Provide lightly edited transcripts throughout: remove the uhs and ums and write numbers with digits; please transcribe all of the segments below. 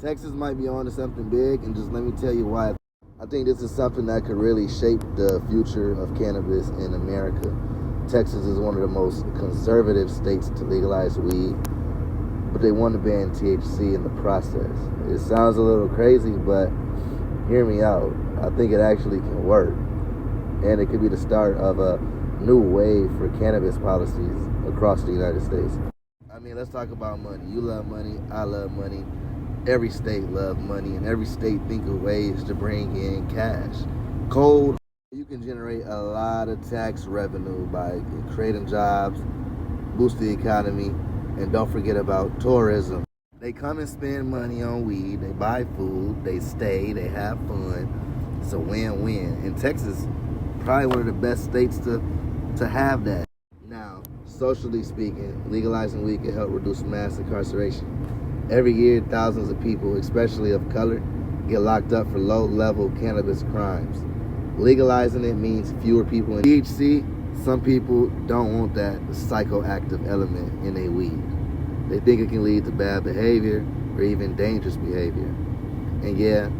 Texas might be on to something big, and just let me tell you why. I think this is something that could really shape the future of cannabis in America. Texas is one of the most conservative states to legalize weed, but they want to ban THC in the process. It sounds a little crazy, but hear me out. I think it actually can work, and it could be the start of a new wave for cannabis policies across the United States. I mean, let's talk about money. You love money, I love money. Every state loves money, and every state think of ways to bring in cash. Cold, you can generate a lot of tax revenue by creating jobs, boost the economy, and don't forget about tourism. They come and spend money on weed, they buy food, they stay, they have fun. It's a win-win. And Texas, probably one of the best states to have that. Now, socially speaking, legalizing weed can help reduce mass incarceration. Every year, thousands of people, especially of color, get locked up for low-level cannabis crimes. Legalizing it means fewer people in THC. Some people don't want that psychoactive element in their weed. They think it can lead to bad behavior or even dangerous behavior. And yeah,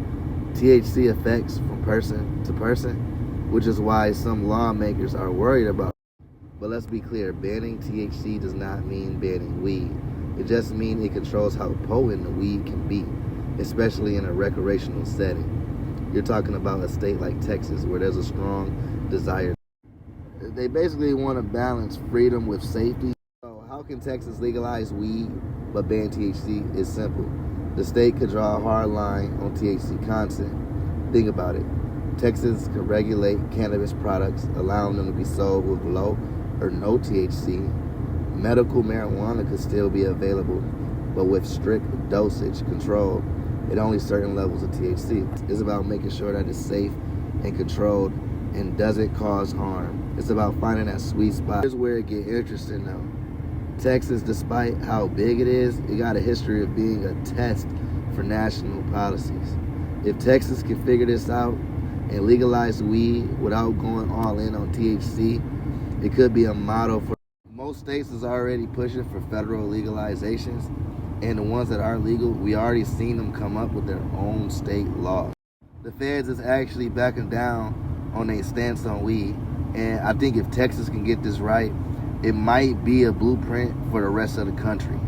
THC affects from person to person, which is why some lawmakers are worried about it. But let's be clear, banning THC does not mean banning weed. It just means it controls how potent the weed can be, especially in a recreational setting. You're talking about a state like Texas where there's a strong desire. They basically want to balance freedom with safety. So how can Texas legalize weed but ban THC? It's simple. The state could draw a hard line on THC content. Think about it. Texas could regulate cannabis products, allowing them to be sold with low or no THC. Medical marijuana could still be available, but with strict dosage control at only certain levels of THC. It's about making sure that it's safe and controlled and doesn't cause harm. It's about finding that sweet spot. Here's where it gets interesting though. Texas, despite how big it is, it got a history of being a test for national policies. If Texas can figure this out and legalize weed without going all in on THC, it could be a model for most states is already pushing for federal legalizations, and the ones that are legal, we already seen them come up with their own state laws. The feds is actually backing down on their stance on weed, and I think if Texas can get this right, it might be a blueprint for the rest of the country.